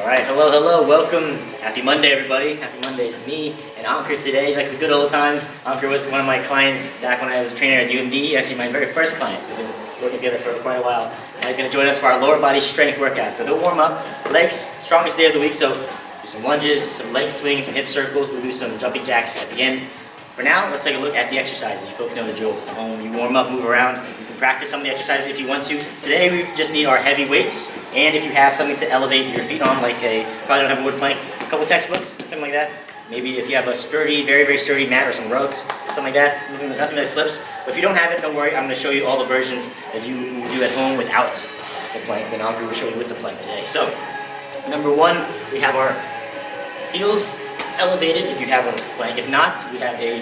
Alright, hello, welcome. Happy Monday, everybody. Happy Monday. It's me and Ankur today, like the good old times. Ankur was one of my clients back when I was a trainer at UMD, actually my very first client. We've been working together for quite a while. And he's going to join us for our lower body strength workout. So he'll warm up, legs, strongest day of the week. So do some lunges, some leg swings, some hip circles. We'll do some jumping jacks at the end. For now, let's take a look at the exercises. You folks know the drill. At home, you warm up, move around. You can practice some of the exercises if you want to. Today, we just need our heavy weights, and if you have something to elevate your feet on, like probably don't have a wood plank, a couple textbooks, something like that. Maybe if you have a sturdy, very sturdy mat or some rugs, something like that. Nothing that slips. But if you don't have it, don't worry. I'm going to show you all the versions that you will do at home without the plank. Then Andrew will show you with the plank today. So, number one, we have our heels elevated if you have a plank. If not, we have a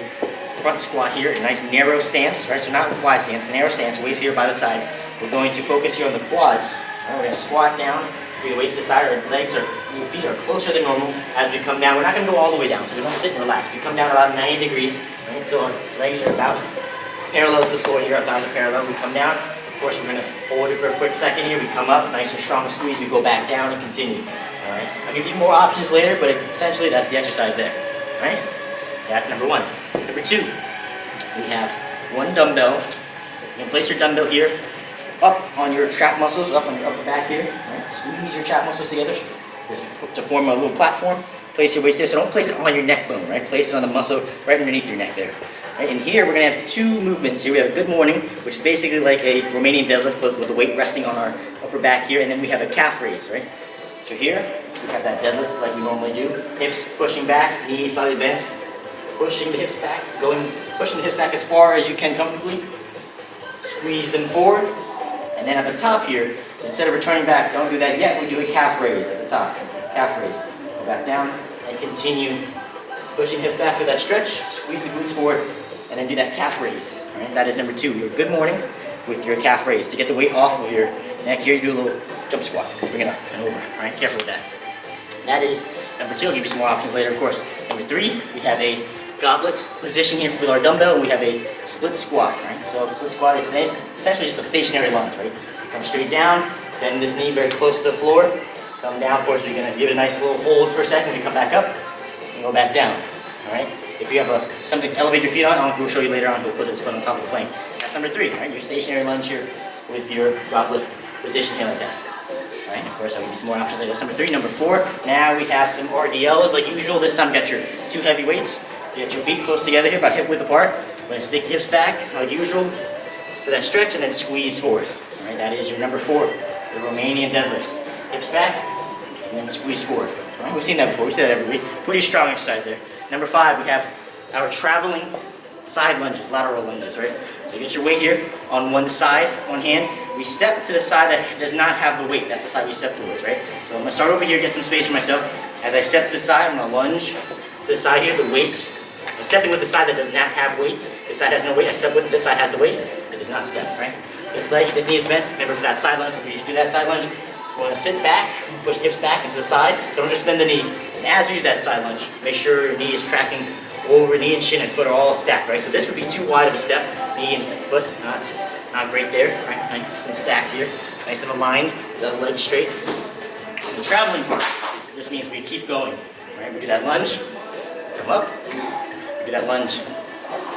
front squat here, a nice narrow stance, right? So not wide stance, narrow stance, waist here by the sides. We're going to focus here on the quads. Right? We're going to squat down, bring the waist to the side, our legs are, your feet are closer than normal as we come down. We're not going to go all the way down, so we don't sit and relax. We come down about 90 degrees, right? So our legs are about parallel to the floor here, our thighs are parallel. We come down. Of course, we're going to hold it for a quick second here. We come up, nice and strong squeeze. We go back down and continue. All right. I'll give you more options later, but essentially that's the exercise there. All right. That's number one. Number two, we have one dumbbell. You can place your dumbbell here, up on your trap muscles, up on your upper back here. All right. Squeeze your trap muscles together to form a little platform. Place your weights there. So don't place it on your neck bone, right? Place it on the muscle right underneath your neck there. Right, and here we're going to have two movements. Here we have a good morning, which is basically like a Romanian deadlift, but with the weight resting on our upper back here, and then we have a calf raise, right? So here, we have that deadlift like we normally do. Hips pushing back, knees slightly bent, pushing the hips back, pushing the hips back as far as you can comfortably. Squeeze them forward, and then at the top here, instead of returning back, don't do that yet, we do a calf raise at the top. Calf raise. Go back down, and continue pushing hips back for that stretch, squeeze the glutes forward, and then do that calf raise. All right, that is number two. Your good morning with your calf raise. To get the weight off of your neck here, you do a little jump squat. Bring it up and over. All right, careful with that. That is number two. I'll give you some more options later, of course. Number three, we have a goblet position here with our dumbbell, and we have a split squat. Right, so split squat is essentially just a stationary lunge. Right, you come straight down, bend this knee very close to the floor. Come down. Of course, we're gonna give it a nice little hold for a second. We come back up and go back down. All right. If you have something to elevate your feet on, we'll show you later on. We'll put his foot on top of the plank. That's number three. Right, your stationary lunge here with your goblet position here like that. All right. Of course, I'll give you some more options later. That's number three. Number four. Now we have some RDLs like usual. This time, get your two heavy weights. Get your feet close together here, about hip width apart. We're gonna stick the hips back like usual for that stretch, and then squeeze forward. All right. That is your number four. The Romanian deadlifts. Hips back, and then squeeze forward. All right. We've seen that before. We see that every week. Pretty strong exercise there. Number five, we have our traveling side lunges, lateral lunges, right? So you get your weight here on one side, one hand. We step to the side that does not have the weight. That's the side we step towards, right? So I'm gonna start over here, get some space for myself. As I step to the side, I'm gonna lunge to the side here, the weights. I'm stepping with the side that does not have weights. This side has no weight. I step with it. This side has the weight. It does not step, right? This leg, this knee is bent. Remember for that side lunge, when you do that side lunge, you wanna sit back, push the hips back into the side. So don't just bend the knee. And as you do that side lunge, make sure your knee is tracking over, knee and shin and foot are all stacked, right? So this would be too wide of a step. Knee and foot, not great there, right? Nice and stacked here. Nice and aligned, the leg straight. The traveling part just means we keep going, right? We do that lunge, come up, we do that lunge,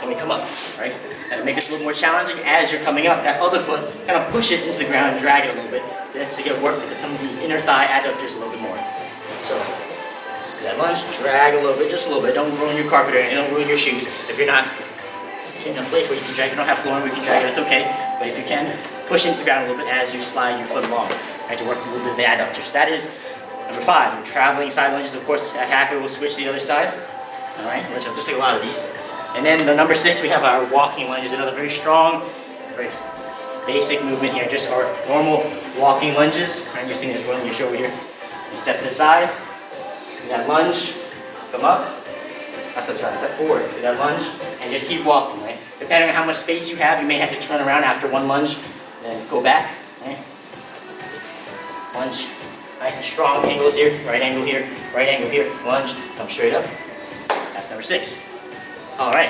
and we come up, right? And to make this a little more challenging, as you're coming up, that other foot, kind of push it into the ground and drag it a little bit, just to get work with some of the inner thigh adductors a little bit more. So, that lunge, drag a little bit, just a little bit. Don't ruin your carpet or anything, don't ruin your shoes. If you're not in a place where you can drag, if you don't have flooring where you can drag it, it's okay. But if you can, push into the ground a little bit as you slide your foot along, right, to work a little bit of the adductors. That is number five. We're traveling side lunges. Of course, at halfway we'll switch to the other side. All right, which I'll just take a lot of these. And then the number six, we have our walking lunges. Another very strong, very basic movement here. Just our normal walking lunges. Right, you're seeing this one. You show over here. You step to the side. Do that lunge, come up, step forward, do that lunge, and just keep walking, right? Depending on how much space you have, you may have to turn around after one lunge, then go back, right? Lunge, nice and strong angles here, right angle here, lunge, come straight up. That's number six. All right.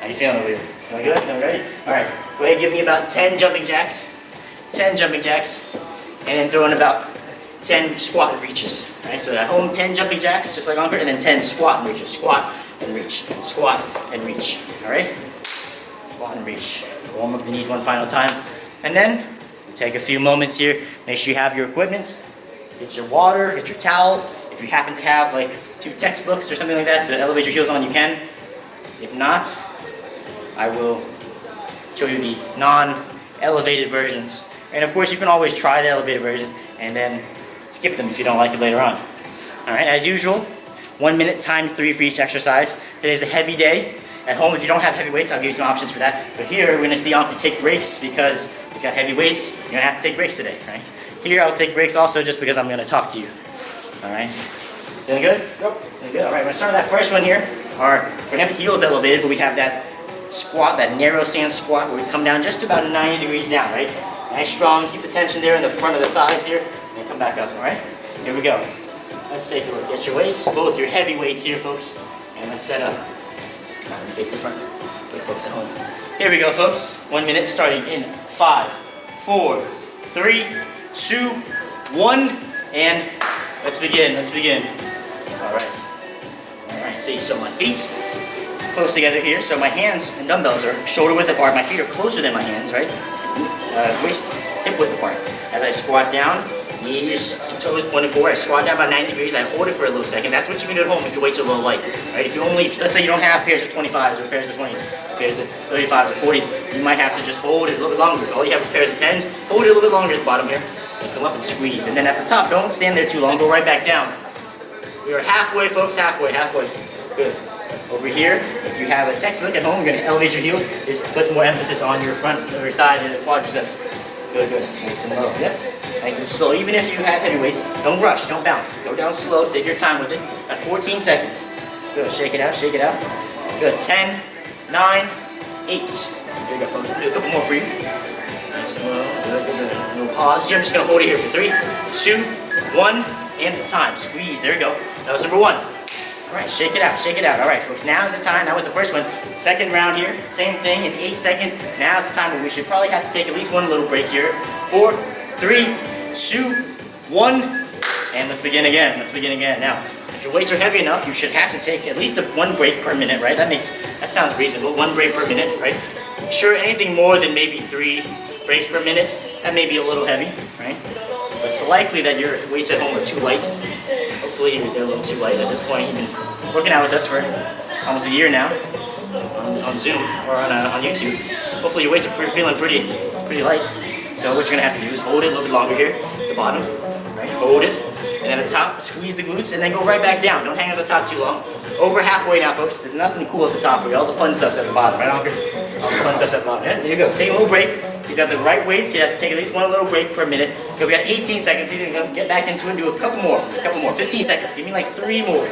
How you feeling over here? Feeling good? Feeling ready? All right, go ahead and give me about 10 jumping jacks, and then throw in about 10 squat and reaches. Right? So at home, 10 jumping jacks, just like Ankur, and then 10 squat and reaches. Squat and reach, squat and reach. All right? Squat and reach. Warm up the knees one final time. And then take a few moments here. Make sure you have your equipment. Get your water, get your towel. If you happen to have like 2 textbooks or something like that to elevate your heels on, you can. If not, I will show you the non-elevated versions. And of course, you can always try the elevated versions and then skip them if you don't like it later on. All right, as usual, 1 minute times 3 for each exercise. Today's a heavy day. At home, if you don't have heavy weights, I'll give you some options for that. But here, we're gonna see Ankur take breaks because he's got heavy weights. You're gonna have to take breaks today, right? Here, I'll take breaks also just because I'm gonna talk to you. All right? Feeling good? Yep. Feeling good. All right, we're gonna start with that first one here. We're gonna have heels elevated, but we have that squat, that narrow stance squat, where we come down just about 90 degrees down, right? Nice, strong. Keep the tension there in the front of the thighs here, and come back up. All right? Here we go. Let's take a look. Get your weights, both your heavy weights here, folks, and let's set up. Let me face the front. Good folks at home. Here we go, folks. 1 minute starting in 5, 4, 3, 2, 1, and let's begin. Let's begin. All right. All right. So my feet close together here. So my hands and dumbbells are shoulder width apart. My feet are closer than my hands, right? Waist hip width apart. As I squat down, knees and toes pointed forward. I squat down about 90 degrees. I hold it for a little second. That's what you can do at home if your weights are a little light. Right? If you only, let's say you don't have pairs of 25s or pairs of 20s, pairs of 35s or 40s, you might have to just hold it a little bit longer. If all you have is pairs of 10s, hold it a little bit longer at the bottom here. And come up and squeeze. And then at the top, don't stand there too long. Go right back down. We are halfway, folks. Halfway. Good. Over here, if you have a textbook at home, you're going to elevate your heels. This puts more emphasis on your front of your thigh and the quadriceps. Good. Nice and low. Yep. Nice and slow. Even if you have heavy weights, don't rush, don't bounce. Go down slow, take your time with it. At 14 seconds. Good. Shake it out. Good. 10, 9, 8. Here you go, folks. We'll do a couple more for you. Nice and low. Good. No pause here. I'm just going to hold it here for 3, 2, 1, and time. Squeeze. There we go. That was number 1. All right, shake it out. All right, folks, now's the time. That was the first one. Second round here, same thing in 8 seconds. Now's the time when we should probably have to take at least one little break here. 4, 3, 2, 1, and let's begin again. Now, if your weights are heavy enough, you should have to take at least 1 break per minute, right? That sounds reasonable. 1 break per minute, right? Sure, anything more than maybe 3 breaks per minute, that may be a little heavy, right? But it's likely that your weights at home are too light. Hopefully they're a little too light at this point. You've been working out with us for almost a year now on Zoom or on YouTube. Hopefully your weights are feeling pretty light. So what you're gonna have to do is hold it a little bit longer here at the bottom, right? Hold it, and then at the top, squeeze the glutes, and then go right back down. Don't hang at the top too long. Over halfway now, folks. There's nothing cool at the top for you. All the fun stuff's at the bottom, right, Ankur? All the fun stuff's at the bottom. Yeah, there you go. Take a little break. He's got the right weights. He has to take at least 1 little break per minute. Okay, we got 18 seconds. He's gonna get back into it and do a couple more. 15 seconds. Give me like 3 more.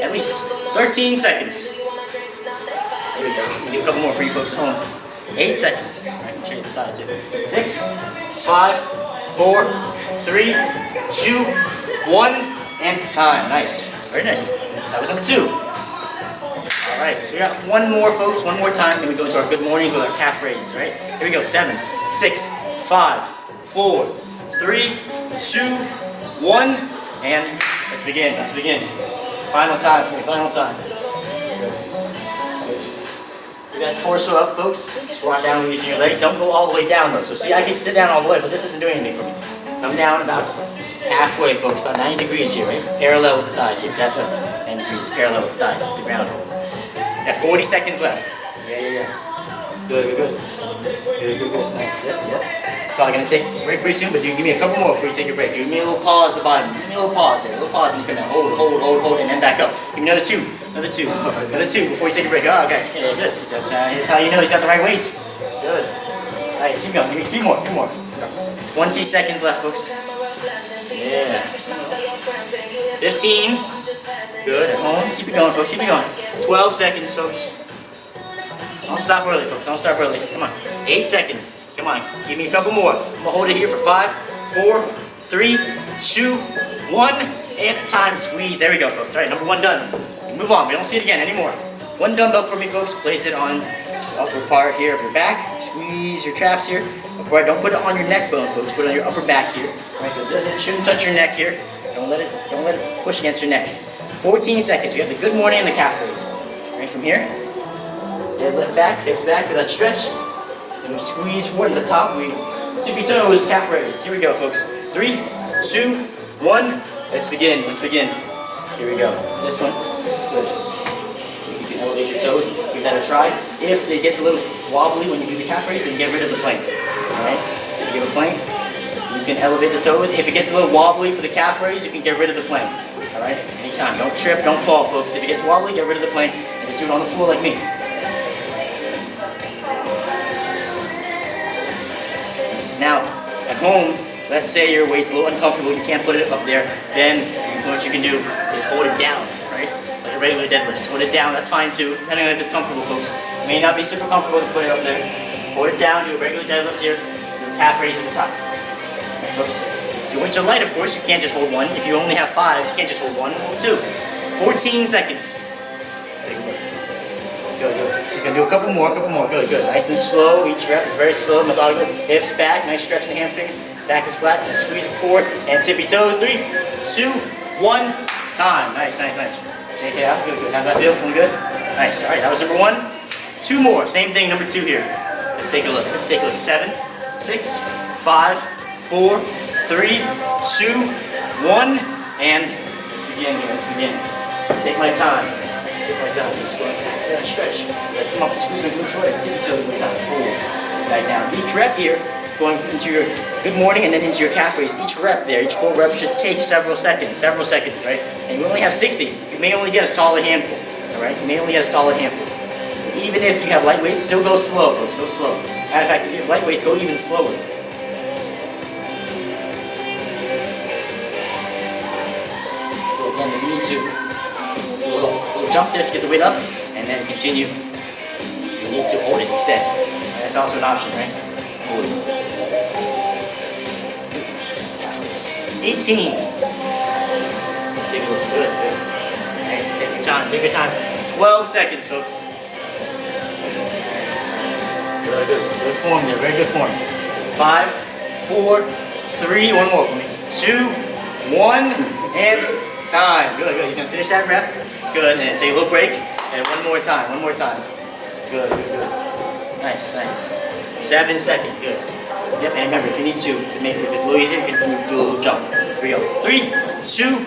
At least 13 seconds. There we go. We'll do a couple more for you folks at home. 8 seconds. All right, show you the sides here. 6, 5, 4, 3, 2, 1, and time. Nice. Very nice. That was number 2. All right, so we got 1 more, folks. 1 more time, then we go into our good mornings with our calf raise, right? Here we go. 7, 6, 5, 4, 3, 2, 1, and let's begin. Final time for me. Final time. We got torso up, folks. Squat down using your legs. Don't go all the way down though. So see, I can sit down all the way, but this isn't doing anything for me. Come down about halfway, folks. About 90 degrees here, right? Parallel with the thighs here. That's what 90 degrees is parallel with the thighs to the ground. Got 40 seconds left. Yeah. Good. Nice. Yep. Probably gonna take a break pretty soon, but you give me a couple more before you take your break. Give me a little pause at the bottom. Give me a little pause there. A little pause when you come down. Hold, and then back up. Give me another 2. Another two before you take a break. Oh, okay. Yeah, good. That's how you know he's got the right weights. Good. All right, keep going. Give me a few more. 20 seconds left, folks. Yeah. 15. Good. At home. Keep it going, folks. 12 seconds, folks. Don't stop early, folks. Come on. 8 seconds. Come on. Give me a couple more. I'm going to hold it here for 5, 4, 3, 2, 1, and time. Squeeze. There we go, folks. All right, number 1 done. Move on. We don't see it again anymore. 1 dumbbell for me, folks. Place it on the upper part here of your back. Squeeze your traps here. Right, don't put it on your neck bone, folks. Put it on your upper back here. Right, so it doesn't shouldn't touch your neck here. Don't let it push against your neck. 14 seconds. We have the good morning and the calf raise. Right from here. Deadlift back, hips back for that stretch. And we squeeze forward at the top. We tippy toes, calf raise. Here we go, folks. 3, 2, 1. Let's begin. Let's begin. Here we go. This one. Good. You can elevate your toes. Give that a try. If it gets a little wobbly when you do the calf raise, then get rid of the plank. Alright? If you give a plank, you can elevate the toes. If it gets a little wobbly for the calf raise, you can get rid of the plank. Alright? Anytime. Don't trip, don't fall, folks. If it gets wobbly, get rid of the plank and just do it on the floor like me. Now, at home, let's say your weight's a little uncomfortable, you can't put it up there, then what you can do is hold it down, right? Like a regular deadlift. Hold it down, that's fine too, depending on if it's comfortable, folks. It may not be super comfortable to put it up there. Hold it down, do a regular deadlift here, do a calf raise at the top. Right, folks? If your weights are light, of course, you can't just hold one. If you only have 5, you can't just hold 1, hold 2. 14 seconds. Take a look. Good, good. You can do a couple more, good, good. Nice and slow, each rep is very slow, methodical. Hips back, nice stretch in the hamstrings. Back is flat, so squeeze it forward, and tippy toes. 3, 2, 1, time. Nice, nice, nice. Shake it out, good, good. How's that feel? Feeling good? Nice, all right, that was number 1. 2 more, same thing, number 2 here. Let's take a look, 7, 6, 5, 4, 3, 2, 1, and let's begin here, let's begin. Take my time. Just going back for that stretch. As I come up, squeeze my glutes forward, tippy toes one time. Forward. Back down. Each rep here, going into your good morning and then into your calf raise. Each rep there, each full rep should take several seconds, right? And you only have 60. You may only get a solid handful, all right? You may only get a solid handful. Even if you have light weights, still go slow, folks. Go slow. Matter of fact, if you have light weights, go even slower. So again, if you need to, a little jump there to get the weight up, and then continue. You need to hold it instead. And that's also an option, right? Hold it. Calf raise. 18. Let's take a look. Good, good. Nice. Take your time. Take your time. 12 seconds, folks. Very good. Good form there. Very good form. 5, 4, 3. One more for me. 2, 1, and time. Good, good. He's gonna finish that rep. Good, and take a little break, and one more time. Good, good, good. Nice, nice. 7 seconds, good. Yep, and remember, if you need to make it, if it's a little easier, you can do a little jump. Here we go. 3, 2,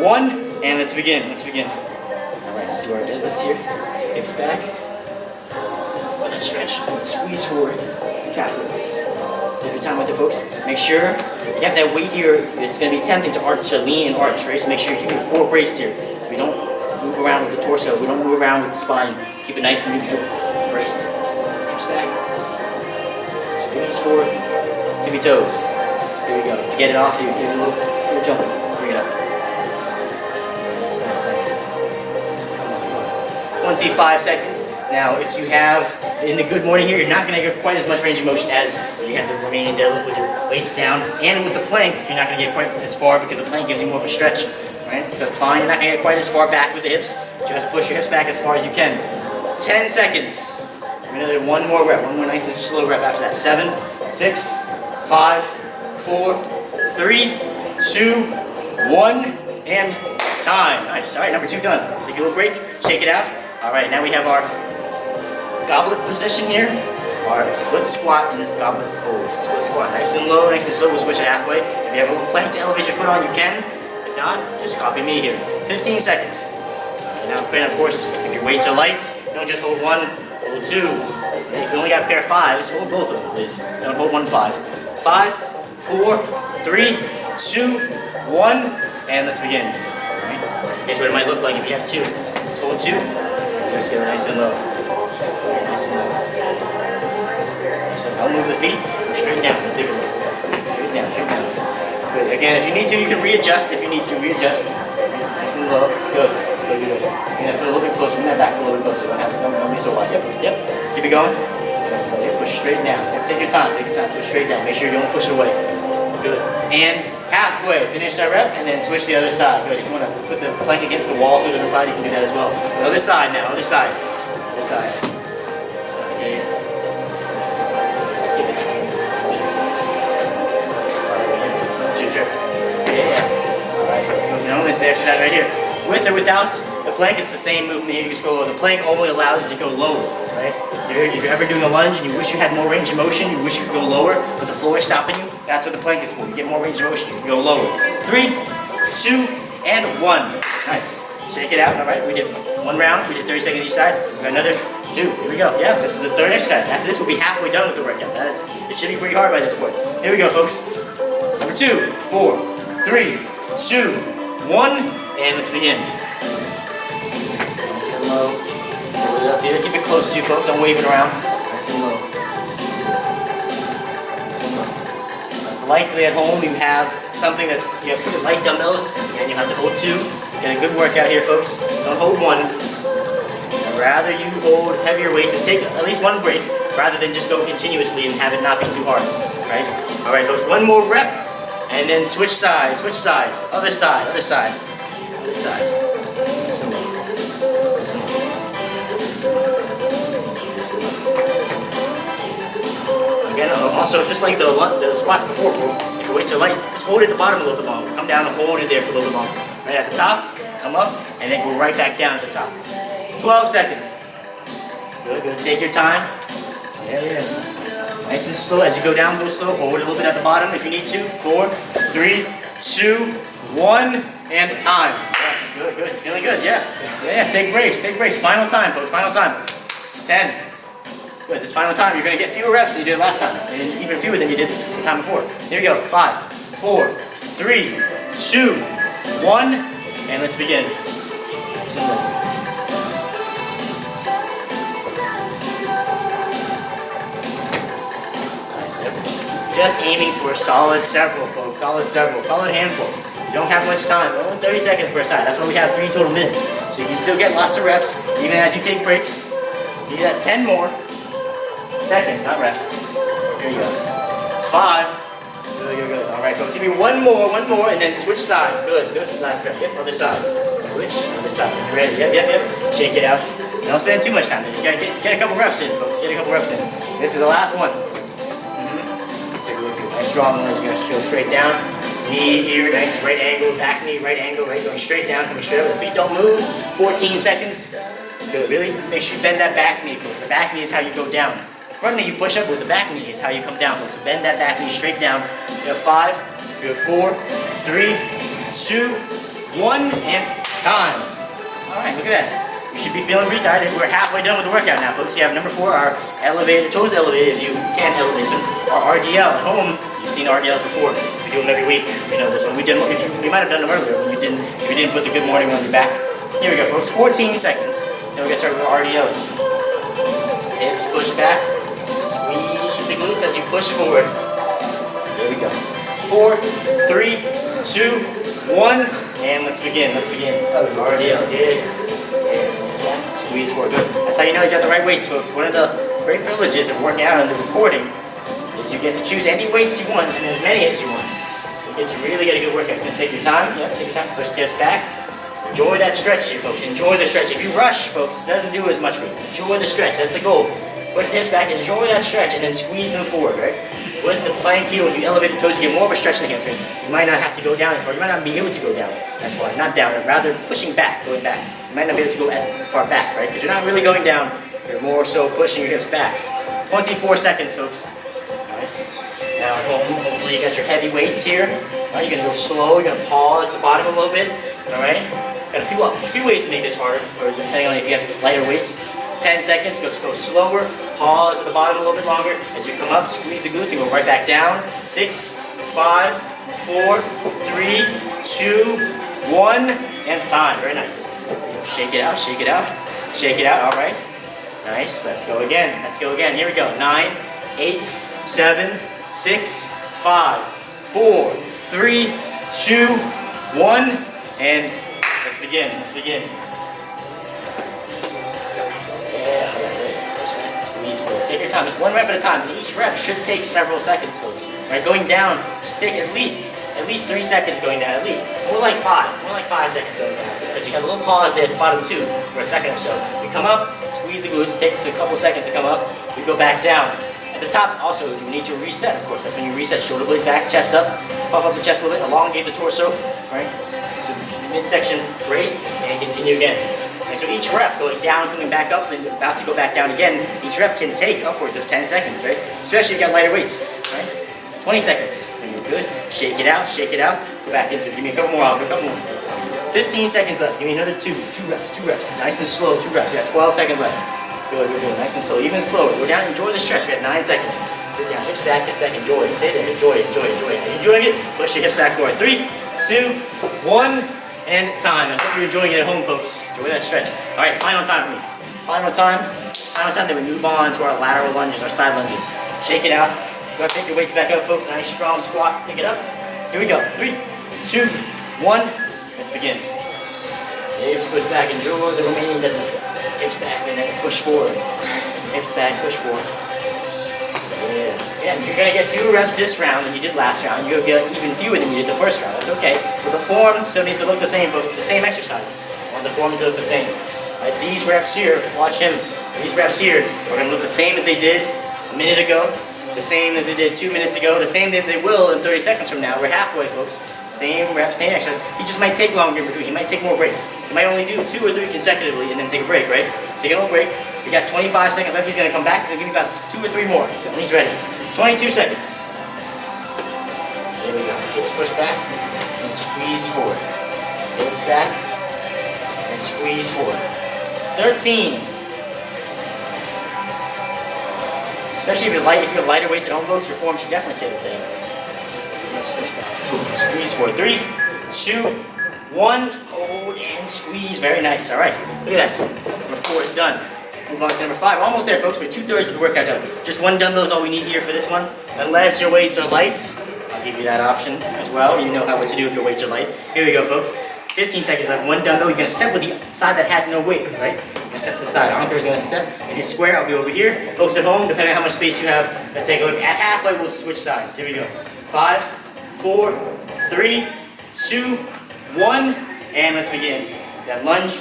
1, and let's begin, All right, let's do our deadlifts here. Hips back. Let's stretch, squeeze forward, calf raise. Take your time with it, folks. Make sure you have that weight here. It's going to be tempting to lean and arch, right? So make sure you keep your core braced here. So we don't move around with the torso. We don't move around with the spine. Keep it nice and neutral. Braced. Hips back. Squeeze forward. Tippy toes. Here we go. To get it off, you do a little jump. Bring it up. Nice, nice, nice. Come on. 25 seconds. Now, if you have, in the good morning here, you're not going to get quite as much range of motion as when you have the remaining deadlift with your weights down. And with the plank, you're not going to get quite as far because the plank gives you more of a stretch. Right? So it's fine. You're not going to get quite as far back with the hips. Just push your hips back as far as you can. 10 seconds. We're going to do one more rep. One more nice and slow rep after that. 7, 6, 5, 4, 3, 2, 1, and time. Nice. All right, number 2 done. Take a little break. Shake it out. All right, now we have our goblet position here. Our split squat in this goblet hold. Split squat. Nice and low, nice and slow. We'll switch it halfway. If you have a little plank to elevate your foot on, you can. If not, just copy me here. 15 seconds. Now, of course, if your weights are light, don't just hold 1, hold 2. If you only got a pair of 5s, hold both of them, please. Don't hold 1 5. 5, 4, 3, 2, 1, and let's begin. Alright? Here's what it might look like if you have 2. Let's hold 2. Just get nice and low. Nice and low. So don't move the feet. Straight down. Let's take a look. Straight down, straight down. Good. Again, if you need to, you can readjust. If you need to, readjust. Nice and low. Good. Good, good, good. Bring that foot a little bit closer. Bring that back foot a little bit closer. Don't be so wide. Yep, yep. Keep it going. Yep, push straight down. Yep, take your time. Take your time. Push straight down. Make sure you don't push away. Good. And halfway. Finish that rep and then switch the other side. Good. If you want to put the plank against the wall so it doesn't slide, you can do that as well. The other side now. Other side. Other side. Other side. Yeah, yeah. Let's give it. Slide. Drip, drip. the exercise right here. With or without the plank, it's the same movement here. You just go lower. The plank only allows you to go lower, right? If you're ever doing a lunge and you wish you had more range of motion, you wish you could go lower, but the floor is stopping you, that's what the plank is for. You get more range of motion, you can go lower. 3, 2, and 1. Nice. Shake it out. All right, we did one round. We did 30 seconds each side. We got another 2. Here we go. Yeah, this is the third exercise. After this, we'll be halfway done with the workout. It should be pretty hard by this point. Here we go, folks. Number 2, 4, 3, 2, 1, and let's begin. Nice and low. Hold it up here. Keep it close to you, folks. Don't wave it around. Nice and low. Nice and low. It's likely at home you have something that's, you have pretty light dumbbells, and you have to hold 2. Get a good workout here, folks. Don't hold 1. I'd rather you hold heavier weights and take at least 1 break rather than just go continuously and have it not be too hard, right? All right, folks, 1 more rep, and then switch sides, other side, other side, other side. Listen low. Listen low. Again, also, just like the squats before, folks, if your weights are light, just hold it at the bottom a little bit longer. Come down and hold it there for a little bit longer. Right at the top, come up, and then go right back down at the top. 12 seconds. Good, good. Take your time. Yeah. Nice and slow. As you go down, go slow. Hold it a little bit at the bottom if you need to. 4, 3, 2, 1, and time. Yes, good, good. Feeling good, yeah. Yeah, take breaks, take breaks. Final time, folks, final time. 10. Good, this final time, you're going to get fewer reps than you did last time, and even fewer than you did the time before. Here we go. 5, 4, 3, 2, 1, and let's begin. Just aiming for a solid several, folks. Solid several. Solid handful. You don't have much time. Only 30 seconds per side. That's why we have 3 total minutes. So you can still get lots of reps, even as you take breaks. You got 10 more seconds, not reps. Here you go. 5. Good, good, good. All right, folks. Give me one more, and then switch sides. Good, good for the last rep. Yep, other side. Switch, other side. You ready? Yep. Shake it out. Don't spend too much time. You gotta get a couple reps in, folks. Get a couple reps in. This is the last one. Nice strong one. You're gonna go straight down. Knee here, nice right angle, back knee, right angle, right, going straight down, coming straight up. The feet don't move. 14 seconds. Good. Really make sure you bend that back knee, folks. The back knee is how you go down. The front knee you push up with, the back knee is how you come down, folks. So bend that back knee straight down. You have 5, you have 4, 3, 2, 1, and time. All right, look at that. You should be feeling pretty tired. We're halfway done with the workout now, folks. You have number 4, our elevated, toes elevated, if you can elevate them. Our RDL at home, you've seen RDLs before. We do them every week. You know this one. We might have done them earlier when if you didn't put the good morning on your back. Here we go, folks. 14 seconds. Then we're gonna start with our RDLs. Hips push back. Squeeze the glutes as you push forward. There we go. 4, 3, 2, 1, and let's begin. RDLs. Yeah. Squeeze forward. Good. That's how you know he's got the right weights, folks. One of the great privileges of working out on the recording is you get to choose any weights you want and as many as you want. You get to really get a good workout. It's going to take your time. Yeah, take your time. Push the hips back. Enjoy that stretch here, folks. Enjoy the stretch. If you rush, folks, it doesn't do as much for you. Enjoy the stretch. That's the goal. Push the hips back, enjoy that stretch, and then squeeze them forward, right? With the plank heel, when you elevate the toes, you get more of a stretch in the hamstrings. You might not have to go down as far. You might not be able to go down as far. Not down, rather pushing back, going back. You might not be able to go as far back, right? Because you're not really going down. You're more so pushing your hips back. 24 seconds, folks. All right. Now at home, hopefully you got your heavy weights here. All right, you're gonna go slow. You're gonna pause the bottom a little bit. All right. Got a few ways to make this harder, or depending on if you have lighter weights. 10 seconds. Go slower. Pause at the bottom a little bit longer. As you come up, squeeze the glutes and go right back down. 6, 5, 4, 3, 2, 1, and time. Very nice. Shake it out, shake it out, shake it out. All right. Nice. Let's go again. Let's go again. Here we go. 9, 8, 7, 6, 5, 4, 3, 2, 1, and let's begin. Let's begin. Squeeze forward. Take your time. It's 1 rep at a time. And each rep should take several seconds, folks. Right? Going down should take at least 3 seconds going down. At least more like 5. More like 5 seconds going down. Because you have a little pause there at the bottom too for a second or so. We come up, squeeze the glutes. Takes a couple seconds to come up. We go back down. At the top, also, if you need to reset, of course, that's when you reset. Shoulder blades back, chest up, puff up the chest a little bit, elongate the torso. Right? The midsection braced, and continue again. And so each rep, going down, coming back up, and about to go back down again, each rep can take upwards of 10 seconds, right? Especially if you got lighter weights, right? 20 seconds. Good. Shake it out, shake it out. Go back into it. Give me a couple more, I'll do a couple more. 15 seconds left. Give me another two reps. Nice and slow, 2 reps. You got 12 seconds left. Good, good, good. Nice and slow. Even slower. Go down, enjoy the stretch. We have 9 seconds. Sit down, hips back, enjoy it. Stay there, enjoy it, enjoy it, enjoy it. Are you enjoying it? Push your hips back forward. 3, 2, 1, and time. I hope you're enjoying it at home, folks. Enjoy that stretch. All right, final time for me. Final time, then we move on to our lateral lunges, our side lunges. Shake it out. Go ahead, pick your weights back up, folks. Nice, strong squat. Pick it up. Here we go. 3, 2, 1. Let's begin. Hips push back. Enjoy the remaining deadlift. Hips back and then push forward. Hips back, push forward. Yeah, you're going to get fewer reps this round than you did last round. You'll get even fewer than you did the first round. That's okay. But the form still needs to look the same, folks. It's the same exercise. I want the form to look the same. Right, these reps here, watch him. These reps here are going to look the same as they did a minute ago, the same as they did 2 minutes ago, the same that they will in 30 seconds from now. We're halfway, folks. Same reps, same exercise. He just might take longer in between. He might take more breaks. He might only do 2 or 3 consecutively and then take a break, right? Take a little break. We got 25 seconds left. He's going to come back. He's going to give me about 2 or 3 more when he's ready. 22 seconds. There we go. Hips push back and squeeze forward. Hips back and squeeze forward. 13. Especially if you're lighter weights at home, folks, your form should definitely stay the same. Hips push back. Squeeze forward. 3, 2, 1. Hold and squeeze. Very nice. All right. Look at that. Number 4 is done. Move on to number 5. We're almost there, folks. We're 2/3 of the workout done. Just 1 dumbbell is all we need here for this one. Unless your weights are light, I'll give you that option as well. You know what to do if your weights are light. Here we go, folks. 15 seconds left. 1 dumbbell. You're going to step with the side that has no weight, right? You're going to step to the side. Ankur is going to step. In his square, I'll be over here. Folks at home, depending on how much space you have, let's take a look. At halfway, we'll switch sides. Here we go. 5, 4, 3, 2, 1, and let's begin. That lunge.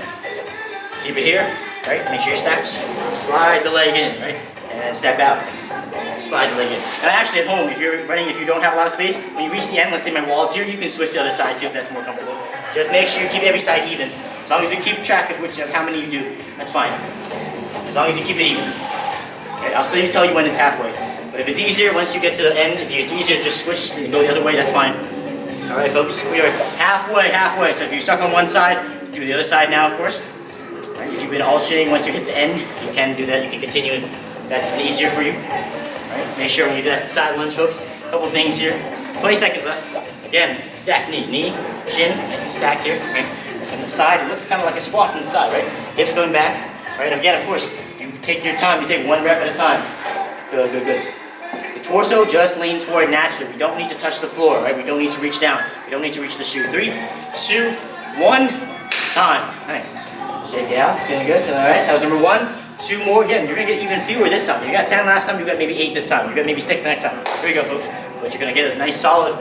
Keep it here. Right? Make sure you're stacked. Slide the leg in, right? And then step out. Slide the leg in. And actually at home, if you're running, if you don't have a lot of space, when you reach the end, let's say my wall's here, you can switch to the other side too if that's more comfortable. Just make sure you keep every side even. As long as you keep track of how many you do, that's fine. As long as you keep it even. Okay? I'll still tell you when it's halfway. But if it's easier, once you get to the end, if it's easier to just switch and go the other way, that's fine. Alright folks, we are halfway. So if you're stuck on one side, do the other side now, of course. If you've been alternating, once you hit the end, you can do that. You can continue it. That's easier for you. Right? Make sure when you do that side lunge, folks. A couple things here. 20 seconds left. Again, stacked knee, shin, nice and stacked here. Right? From the side, it looks kind of like a squat from the side, right? Hips going back. Right? Again, of course, you take your time. You take 1 rep at a time. Good, good, good. The torso just leans forward naturally. We don't need to touch the floor, right? We don't need to reach down. We don't need to reach the shoe. 3, 2, 1. Time. Nice. Shake it out. Feeling good? Feeling alright? That was number 1. 2 more again. You're going to get even fewer this time. You got 10 last time, you got maybe 8 this time. You got maybe 6 the next time. Here we go, folks. But you're going to get a nice solid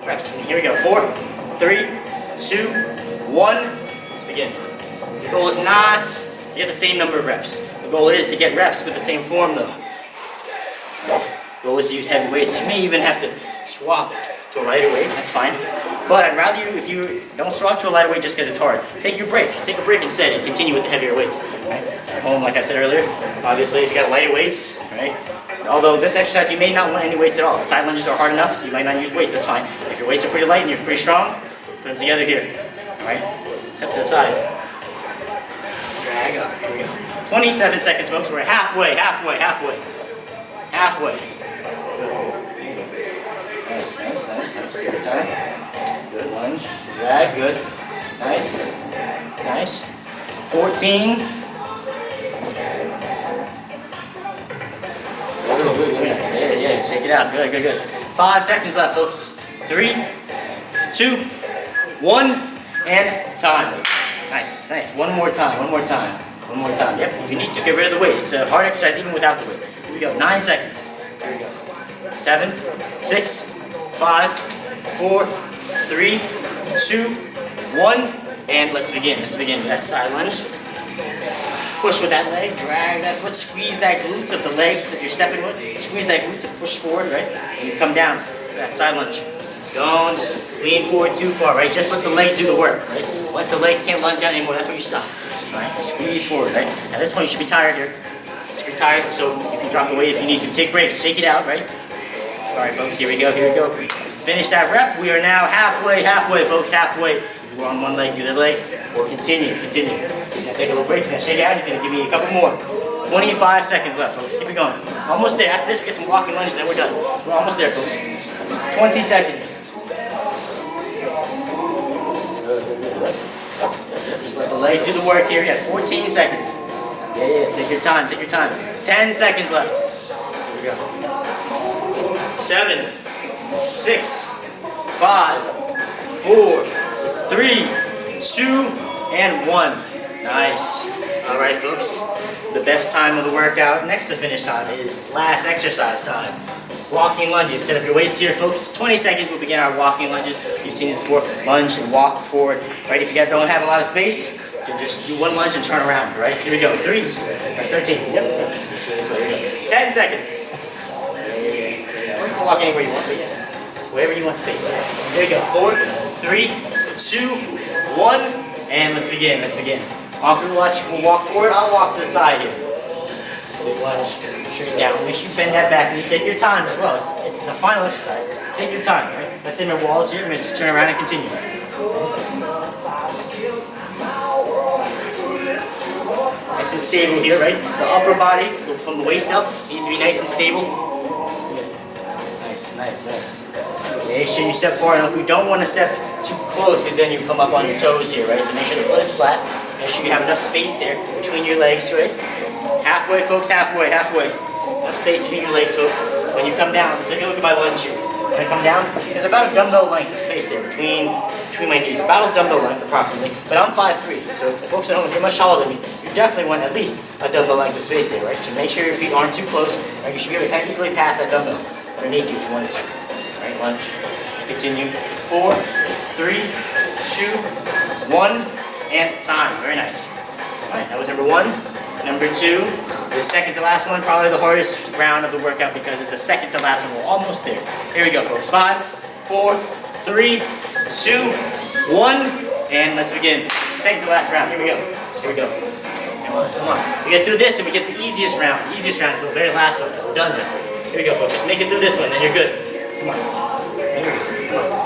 reps. Here we go. 4, 3, 2, 1. Let's begin. The goal is not to get the same number of reps. The goal is to get reps with the same form, though. The goal is to use heavy weights. You may even have to swap to a lighter weight. That's fine. But I'd rather you, if you don't swap to a lighter weight just because it's hard, take your break. Take a break instead and continue with the heavier weights. Right? At home, like I said earlier, obviously if you got lighter weights, right? Although this exercise you may not want any weights at all. If side lunges are hard enough, you might not use weights, that's fine. If your weights are pretty light and you're pretty strong, put them together here. Alright? Step to the side. Drag up. Here we go. 27 seconds, folks. We're halfway. Halfway. Nice. Take your time. Good lunge. Drag. Good. Nice. 14. Good. Yeah. Shake it out. Good. 5 seconds left, folks. 3, 2, 1, and time. Nice. One more time. Yep. If you need to, get rid of the weight. It's a hard exercise even without the weight. Here we go. 9 seconds. Here we go. 7, 6, 5, 4, 3, 2, 1, and let's begin. That side lunge. Push with that leg, drag that foot, squeeze that glutes of the leg that you're stepping with. Squeeze that glute to push forward, right? And you come down. That side lunge. Don't lean forward too far, right? Just let the legs do the work, right? Once the legs can't lunge out anymore, that's when you stop, right? Squeeze forward, right? At this point, you should be tired here. You should be tired, so you can drop the weight if you need to. Take breaks, shake it out, right? All right, folks, here we go, here we go. Finish that rep. We are now halfway, folks, halfway. If you were on one leg, do the leg, or continue. He's gonna take a little break, he's gonna shake it out, he's gonna give me a couple more. 25 seconds left, folks. Keep it going. Almost there. After this, we get some walking lunges, then we're done. So we're almost there, folks. 20 seconds. Just let the legs do the work here. You got 14 seconds. Yeah. Take your time. 10 seconds left. Here we go. 7, 6, 5, 4, 3, 2, and 1. Nice. All right, folks. The best time of the workout next to finish time is last exercise time. Walking lunges. Set up your weights here, folks. 20 seconds, we'll begin our walking lunges. You've seen this before. Lunge and walk forward. Right, if you guys don't have a lot of space, then just do one lunge and turn around, right? Here we go. 3, 13. Yep. This way. Here we go. 10 seconds. You can walk anywhere you want. Wherever you want space. Here we go. 4, 3, 2, 1, and let's begin. We'll walk forward. I'll walk to the side here. Big lunge, straight down. Make sure you bend that back, and you take your time as well. It's the final exercise. Take your time, right? Let's aim our walls here. Let's just turn around and continue. Nice and stable here, right? The upper body, from the waist up, needs to be nice and stable. Nice. Make sure you step forward. Now, if we don't want to step too close, because then you come up on your toes here, right? So make sure the foot is flat. Make sure you have enough space there between your legs, right? Halfway, folks, halfway. Enough space between your legs, folks. When you come down, take a look at my lunge here. When I come down, there's about a dumbbell length of space there between my knees. About a dumbbell length, approximately. But I'm 5'3", so if folks at home, if you're much taller than me, you definitely want at least a dumbbell length of space there, right? So make sure your feet aren't too close, right? You should be able to kind of easily pass that dumbbell underneath you if you wanted to. Right, lunge. Continue. 4, 3, 2, 1, and time. Very nice. All right, that was number 1. Number 2, the second to last one, probably the hardest round of the workout because it's the second to last one. We're almost there. Here we go, folks. 5, 4, 3, 2, 1, and let's begin. Second to last round. Here we go. Come on. We get through this and we get the easiest round. The easiest round is the very last one because we're done now. Here we go, folks. Just make it through this one, then you're good. Come on.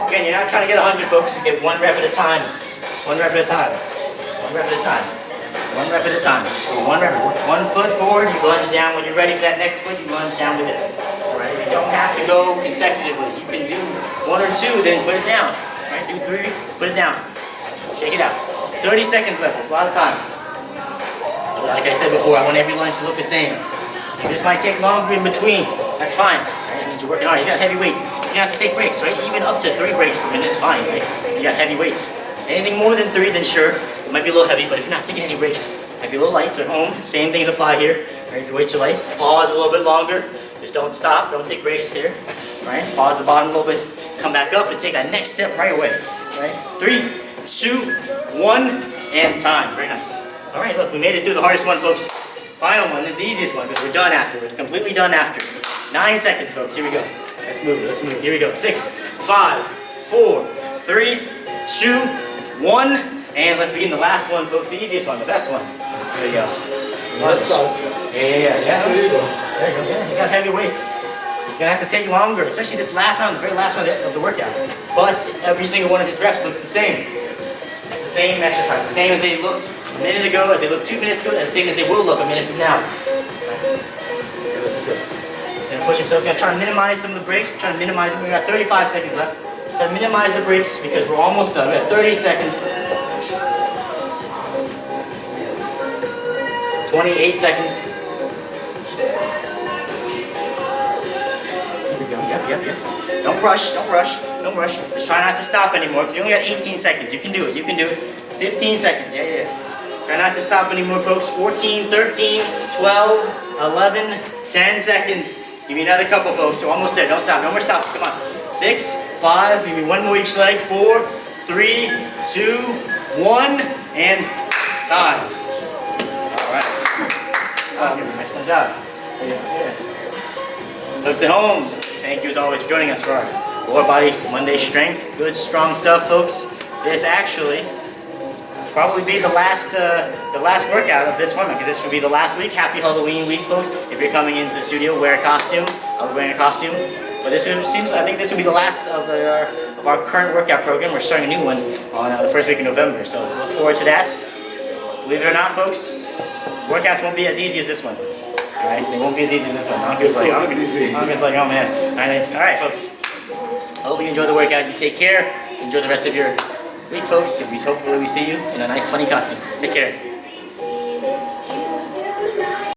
Again, you're not trying to get 100, folks. You get 1 rep at a time. 1 rep at a time. 1 rep at a time. 1 rep at a time. Just go 1 rep. 1 foot forward, you lunge down. When you're ready for that next foot, you lunge down with it. Alright? You don't have to go consecutively. You can do 1 or 2, then put it down. Alright? Do 3, put it down. Shake it out. 30 seconds left. It's a lot of time. Like I said before, I want every lunge to look the same. This might take longer in between. That's fine. Right? That means you're working hard. He's got heavy weights. You have to take breaks, right? Even up to 3 breaks per minute is fine, right? You got heavy weights. Anything more than 3, then sure. It might be a little heavy, but if you're not taking any breaks, it might be a little light. So at home, same things apply here. Right? If your weights are light, pause a little bit longer. Just don't stop. Don't take breaks here. Right? Pause the bottom a little bit. Come back up and take that next step right away. Right? 3, 2, 1, and time. Very nice. All right, look, we made it through the hardest one, folks. Final one is the easiest one because we're done after. We're completely done after. 9 seconds, folks. Here we go. Let's move. Here we go. 6, 5, 4, 3, 2, 1, and let's begin the last one, folks. The easiest one, the best one. Here we go. Yeah. There you go. Yeah, he's got heavy weights. He's gonna have to take longer, especially this last round, the very last one of the workout. But every single one of his reps looks the same. It's the same exercise, the same as they looked a minute ago, as they looked 2 minutes ago, and the same as they will look a minute from now. He's gonna push himself. He's gonna try to minimize some of the breaks. Try to minimize them. We got 35 seconds left. He's gonna minimize the breaks because we're almost done. We got 30 seconds. 28 seconds. Here we go. Yep. Don't rush. Just try not to stop anymore because you only got 18 seconds. You can do it. 15 seconds. Yeah. Try not to stop anymore, folks. 14, 13, 12, 11, 10 seconds. Give me another couple, folks. So almost there. Don't stop. No more stops. Come on. 6, 5. Give me 1 more each leg. 4, 3, 2, 1, and time. All right. Excellent job. Yeah. Folks at home, thank you as always for joining us for our Lower body Monday strength. Good strong stuff, folks. This actually probably be the last workout of this format, because this will be the last week. Happy Halloween week, folks. If you're coming into the studio, wear a costume. I'll be wearing a costume. But I think this will be the last of our current workout program. We're starting a new one on the first week of November, so look forward to that. Believe it or not, folks, workouts won't be as easy as this one. All right, they won't be as easy as this one. Ankur's like, oh man. All right, folks. I hope you enjoy the workout. You take care. Enjoy the rest of your week, folks. Hopefully we see you in a nice, funny costume. Take care.